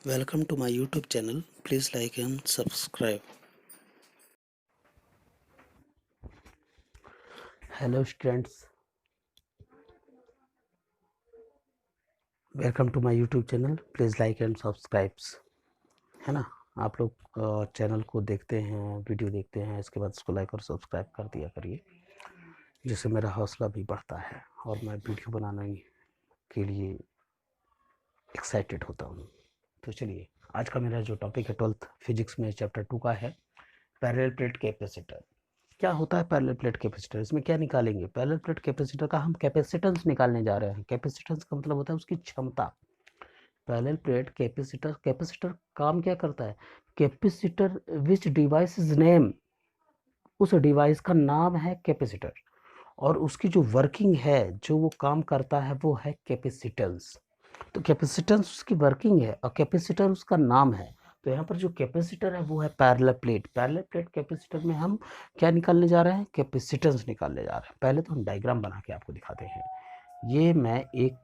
Welcome to my YouTube channel. Please like and subscribe. Hello students, welcome to my YouTube channel. Please like and subscribe. है ना, आप लोग channel को देखते हैं, वीडियो देखते हैं, इसके बाद इसको लाइक और सब्सक्राइब कर दिया करिए, जिससे मेरा हौसला भी बढ़ता है और मैं वीडियो बनाने के लिए एक्साइटेड होता हूँ। तो चलिए, आज का मेरा जो टॉपिक है 12th फिजिक्स में चैप्टर 2 का है पैरेलल प्लेट कैपेसिटर। क्या होता है पैरेलल प्लेट कैपेसिटर? इसमें क्या निकालेंगे? पैरेलल प्लेट कैपेसिटर का हम कैपेसिटेंस निकालने जा रहे हैं। कैपेसिटेंस का मतलब होता है उसकी क्षमता। पैरेलल प्लेट कैपेसिटर, कैपेसिटर काम क्या करता है? Capacitor which device is name, उस डिवाइस का नाम है कैपेसिटर, और उसकी जो वर्किंग है, जो वो काम करता है, वो है कैपेसिटेंस। तो कैपेसिटेंस उसकी वर्किंग है और कैपेसिटर उसका नाम है। तो यहाँ पर जो कैपेसिटर है वो है parallel plate. Parallel plate capacitor में हम क्या निकालने जा रहे हैं? कैपेसिटेंस निकालने जा रहे हैं। पहले तो हम डायग्राम बना के आपको दिखाते हैं। ये मैं एक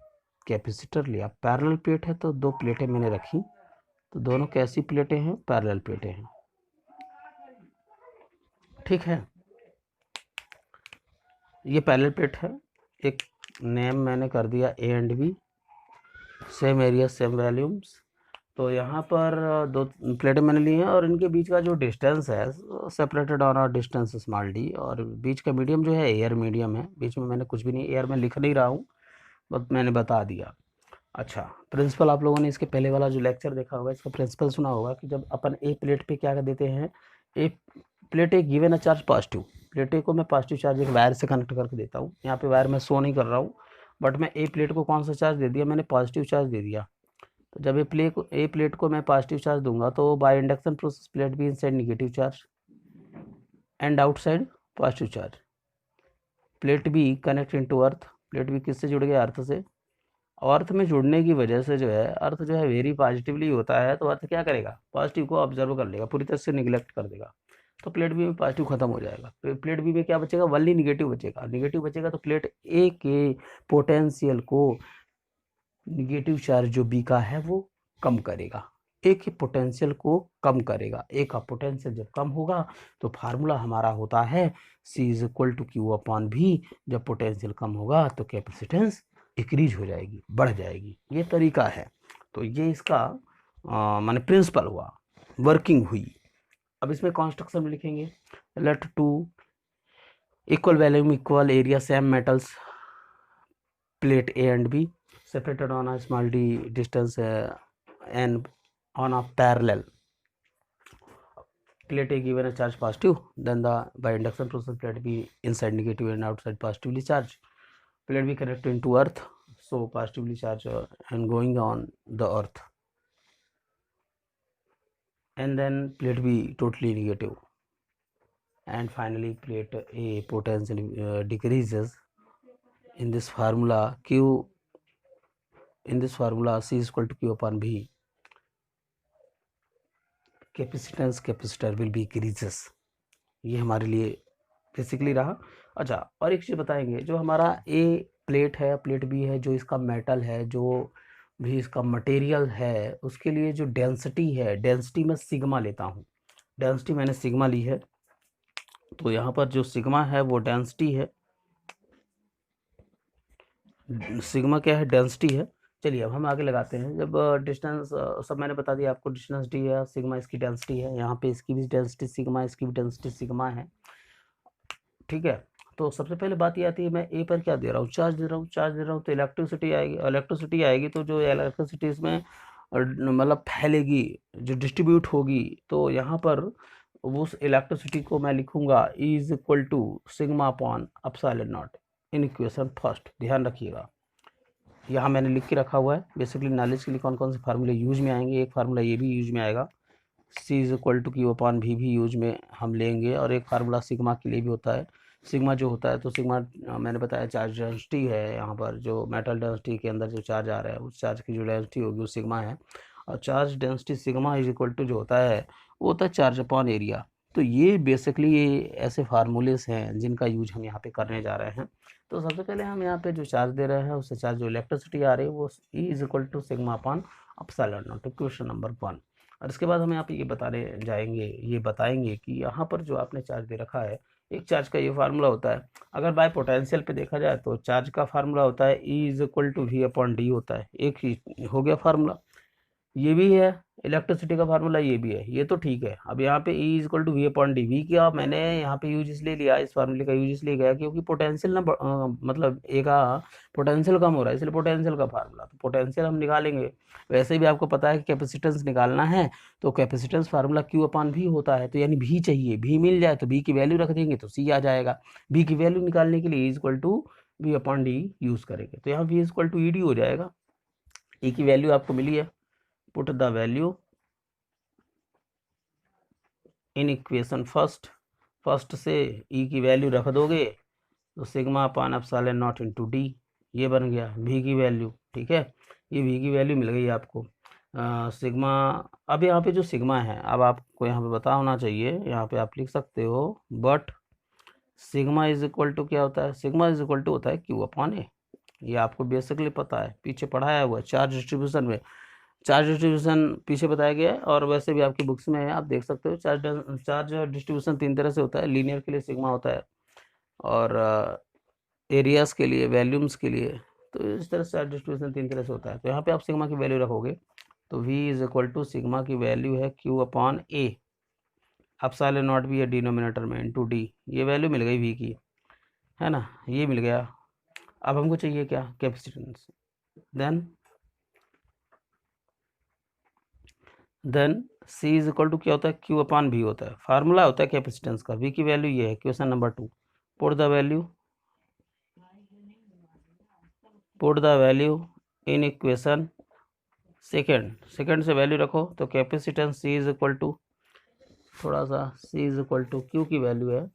कैपेसिटर लिया, पैरेलल प्लेट है तो दो प्लेटें मैंने रखी, तो दोनों कैसी प्लेटें हैं? पैरेलल प्लेटें हैं। ठीक है, ये पैरेलल प्लेट है। एक नेम मैंने कर दिया A and B, same area same volumes. तो यहाँ पर दो प्लेटें मैंने ली हैं और इनके बीच का जो डिस्टेंस है separated on a distance small D, और बीच का मीडियम जो है एयर मीडियम है। बीच में मैंने कुछ भी नहीं, एयर में लिख नहीं रहा हूँ, बस मैंने बता दिया। अच्छा, प्रिंसिपल आप लोगों ने इसके पहले वाला जो लेक्चर देखा होगा, इसका प्रिंसिपल सुना होगा कि जब अपन ए प्लेट पे क्या कर देते हैं, A plate A given a charge positive, plate A को मैं पॉजिटिव चार्ज एक वायर से कनेक्ट करके देता हूँ। यहाँ पे वायर मैं शो नहीं कर रहा हूँ, बट मैं ए प्लेट को कौन सा चार्ज दे दिया? मैंने पॉजिटिव चार्ज दे दिया। तो जब ए प्लेट को मैं पॉजिटिव चार्ज दूंगा तो by induction process plate B inside negative charge and outside positive charge. Plate B connect into earth, plate B किससे जुड़ गया? अर्थ से। अर्थ में जुड़ने की वजह से जो है, अर्थ जो है वेरी पॉजिटिवली होता है, तो अर्थ क्या करेगा? पॉजिटिव को ऑब्जर्व कर लेगा, पूरी तरह से निगलेक्ट कर देगा। तो प्लेट बी में पॉजिटिव खत्म हो जाएगा। तो प्लेट बी में क्या बचेगा? वनली निगेटिव बचेगा। निगेटिव बचेगा तो प्लेट ए के पोटेंशियल को निगेटिव चार्ज जो बी का है वो कम करेगा, ए के पोटेंशियल को कम करेगा। ए का पोटेंशियल जब कम होगा तो फार्मूला हमारा होता है C is equal to Q upon V. जब पोटेंशियल कम होगा तो कैपेसिटेंस इंक्रीज हो जाएगी, बढ़ जाएगी। ये तरीका है। तो ये इसका माने प्रिंसिपल हुआ, वर्किंग हुई। अब इसमें कॉन्स्ट्रक्शन में लिखेंगे, let two equal volume equal area same metals plate A and B separated on a small d distance and on a parallel plate A given a charge positive, then the by induction process plate B inside negative and outside positively charged. Plate B connected into earth, so positively charged and going on the earth, and then plate B totally negative, and finally plate A potential decreases. In this formula C is equal to Q upon V, capacitance capacitor will be creases. ये हमारे लिए basically रहा। अच्छा, और एक चीज़ बताएंगे, जो हमारा ए प्लेट है, प्लेट बी है, जो इसका मेटल है, जो भी इसका मटेरियल है, उसके लिए जो डेंसिटी है, डेंसिटी मैं सिग्मा लेता हूँ। डेंसिटी मैंने सिग्मा ली है, तो यहाँ पर जो सिग्मा है वो डेंसिटी है। सिग्मा क्या है? डेंसिटी है। चलिए अब हम आगे लगाते हैं। जब डिस्टेंस सब मैंने बता दिया आपको, डिस्टेंस डी है, सिग्मा इसकी डेंसिटी है, यहाँ पे इसकी भी डेंसिटी सिग्मा, इसकी भी डेंसिटी सिग्मा है। ठीक है, तो सबसे पहले बात ये आती है, मैं ए पर क्या दे रहा हूँ? चार्ज दे रहा हूँ। चार्ज दे रहा हूँ तो इलेक्ट्रिसिटी आएगी। इलेक्ट्रिसिटी आएगी तो जो इलेक्ट्रिसिटी इसमें मतलब फैलेगी, जो डिस्ट्रीब्यूट होगी, तो यहाँ पर उस इलेक्ट्रिसिटी को मैं लिखूंगा E is equal to sigma upon epsilon not in equation first. ध्यान रखिएगा, यहाँ मैंने लिख के रखा हुआ है। बेसिकली नॉलेज के लिए कौन कौन से फार्मूले यूज में आएंगे, एक फार्मूला ये भी यूज में आएगा, C is equal to Q upon V use में हम लेंगे, और एक फार्मूला सिग्मा के लिए भी होता है। सिग्मा जो होता है, तो सिग्मा मैंने बताया चार्ज डेंसिटी है। यहाँ पर जो मेटल डेंसिटी के अंदर जो चार्ज आ रहा है, उस चार्ज की जो डेंसिटी होगी वो सिग्मा है, और charge density sigma is equal to जो होता है वो होता है चार्ज अपॉन एरिया। तो ये बेसिकली ये ऐसे फार्मूलेस हैं जिनका यूज हम यहाँ पे करने जा रहे हैं। तो सबसे पहले हम यहाँ पे जो चार्ज दे रहे हैं, उससे चार्ज जो इलेक्ट्रिसिटी आ रही है वो E is equal to sigma upon epsilon not, question number 1। और इसके बाद हम यहाँ पे ये बताएंगे कि यहाँ पर जो आपने चार्ज दे रखा है, एक चार्ज का ये फार्मूला होता है। अगर बाय पोटेंशियल पे देखा जाए तो चार्ज का फार्मूला होता है E=V/D होता है, एक ही हो गया फार्मूला। ये भी है इलेक्ट्रिसिटी का फार्मूला, ये भी है, ये तो ठीक है। अब यहाँ पे E=V/D, वी का मैंने यहाँ पे यूज इसलिए लिया, इस फार्मूले का यूज इसलिए गया क्योंकि पोटेंशियल ना मतलब ए का पोटेंशियल कम हो रहा है, इसलिए पोटेंशियल का फार्मूला, तो पोटेंशियल हम निकालेंगे। वैसे भी आपको पता है कि कैपेसिटेंस निकालना है तो कैपेसिटेंस फार्मूला Q/V होता है, तो यानी भी चाहिए, भी मिल जाए तो भी की वैल्यू रख देंगे तो C आ जाएगा। भी की वैल्यू निकालने के लिए E=V/D यूज करेंगे, तो यहाँ V=ED हो जाएगा। E की वैल्यू आपको मिली है, put the value in equation first से E की वैल्यू रख दोगे तो σ/ε0 × D, ये बन गया V की वैल्यू। ठीक है, ये V की वैल्यू मिल गई आपको। सिग्मा, अब यहाँ पे जो सिग्मा है, अब आपको यहाँ पे पता होना चाहिए, यहाँ पे आप लिख सकते हो, बट सिग्मा = क्या होता है, सिग्मा = होता है Q/A। ये आपको बेसिकली पता है, पीछे पढ़ाया हुआ चार्ज डिस्ट्रीब्यूशन में, चार्ज डिस्ट्रीब्यूशन पीछे बताया गया है, और वैसे भी आपकी बुक्स में है, आप देख सकते हो। चार्ज डिस्ट्रीब्यूशन 3 तरह से होता है, लीनियर के लिए सिग्मा होता है, और एरियाज के लिए, वैल्यूम्स के लिए, तो इस तरह से चार्ज डिस्ट्रीब्यूशन 3 तरह से होता है। तो यहाँ पे आप सिग्मा की वैल्यू रखोगे तो V सिग्मा की वैल्यू है Q/A, ε0 भी है डिनोमिनेटर में, × D, ये वैल्यू मिल गई V की, है ना, ये मिल गया। अब हमको चाहिए क्या, कैपेसिटेंस। देन C क्या होता है, Q/V होता है, फार्मूला होता है कैपेसिटेंस का। V की वैल्यू ये है, question number 2, put the value in equation second से वैल्यू रखो तो कैपेसिटेंस C थोड़ा सा C Q की वैल्यू है,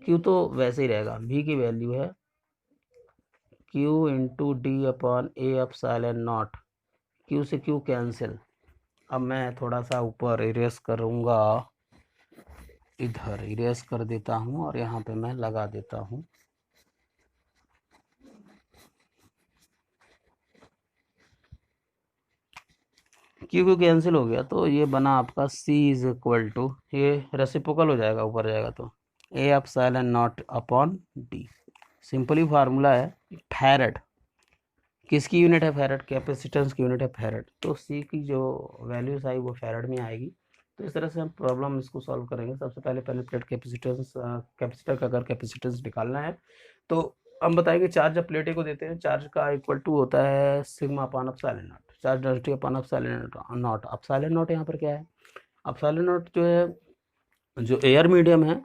Q तो वैसे ही रहेगा, V की वैल्यू है Q × D/A/ε0, Q से Q कैंसिल। अब मैं थोड़ा सा ऊपर इरेज करूँगा, इधर इरेज कर देता हूँ और यहाँ पे मैं लगा देता हूँ। Q कैंसिल हो गया, तो ये बना आपका C ये रेसिप्रोकल हो जाएगा, ऊपर जाएगा तो A/ε0/D। सिंपली फार्मूला है फैरेड। किसकी यूनिट है, फैरेड, कैपेसिटेंस की यूनिट है फैरेड, तो C की जो वैल्यूज आई वो फैरेड में आएगी। तो इस तरह से हम प्रॉब्लम इसको सॉल्व करेंगे। सबसे पहले प्लेट कैपेसिटर का अगर कैपेसिटेंस निकालना है तो हम बताएंगे, चार्ज जब प्लेट को देते हैं, चार्ज का = होता है σ/ε0, चार्ज डेंसिटी /ε0। ε0 यहाँ पर क्या है, ε0 जो है, जो एयर मीडियम है,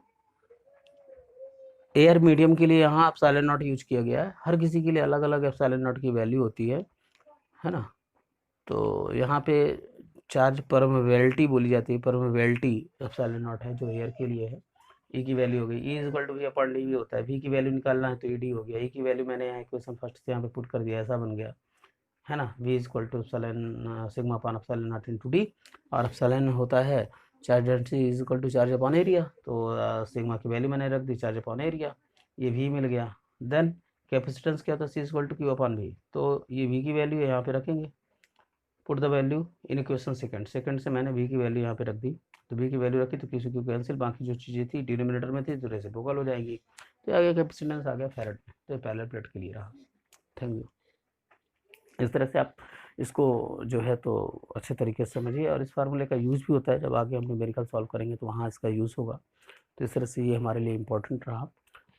एयर मीडियम के लिए यहाँ ε0 यूज किया गया है। हर किसी के लिए अलग अलग ε0 की वैल्यू होती है ना। तो यहाँ पे चार्ज परमेबिलिटी बोली जाती है, परमेबिलिटी ε0 है जो एयर के लिए है। E की वैल्यू हो गई, E=V/D भी होता है। V की वैल्यू निकालना है तो ED हो गया। E की वैल्यू मैंने यहाँ इक्वेशन फर्स्ट से यहाँ पे पुट कर दिया, ऐसा बन गया, है ना। V σ/ε0 × D, और एप्सिलॉन होता है charge density charge upon area, तो सिग्मा की वैल्यू मैंने रख दी, चार्ज अपॉन एरिया, ये V मिल गया। देन कैपेसिटेंस क्या होता है, C Q/V, तो ये V की वैल्यू यहाँ पे रखेंगे, put the value in equation second से मैंने V की वैल्यू यहाँ पे रख दी, तो V की वैल्यू रखी तो Q से Q कैंसिल, बाकी जो चीज़ें थी डिनोमिनेटर में थी तो रेसिप्रोकल हो जाएंगी। तो आ गया कैपेसिटेंस, आ गया फैरेड में, तो पैरेलल प्लेट के लिए रहा। Thank you. इस तरह से आप इसको जो है तो अच्छे तरीके से समझिए, और इस फार्मूले का यूज़ भी होता है जब आगे हम न्यूमेरिकल सॉल्व करेंगे तो वहाँ इसका यूज़ होगा। तो इस तरह से ये हमारे लिए इम्पोर्टेंट रहा।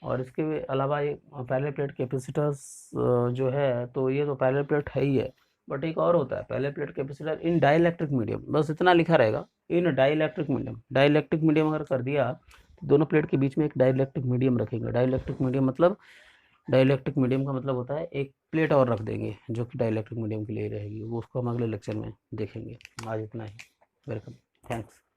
और इसके अलावा ये पैरेलल प्लेट कैपेसिटर्स जो है, तो ये तो पैरेलल प्लेट है ही है, बट एक और होता है पैरेलल प्लेट कैपेसिटर इन डाइलेक्ट्रिक मीडियम, बस इतना लिखा रहेगा, इन डाइलेक्ट्रिक मीडियम। डाइलेक्ट्रिक मीडियम अगर कर दिया तो दोनों प्लेट के बीच में एक डाइलेक्ट्रिक मीडियम रखेंगे। डाइलेक्ट्रिक मीडियम मतलब, डाइलेक्ट्रिक मीडियम का मतलब होता है एक प्लेट और रख देंगे जो कि डाइलेक्ट्रिक मीडियम के लिए रहेगी, वो उसको हम अगले लेक्चर में देखेंगे। आज इतना ही, वेलकम, थैंक्स।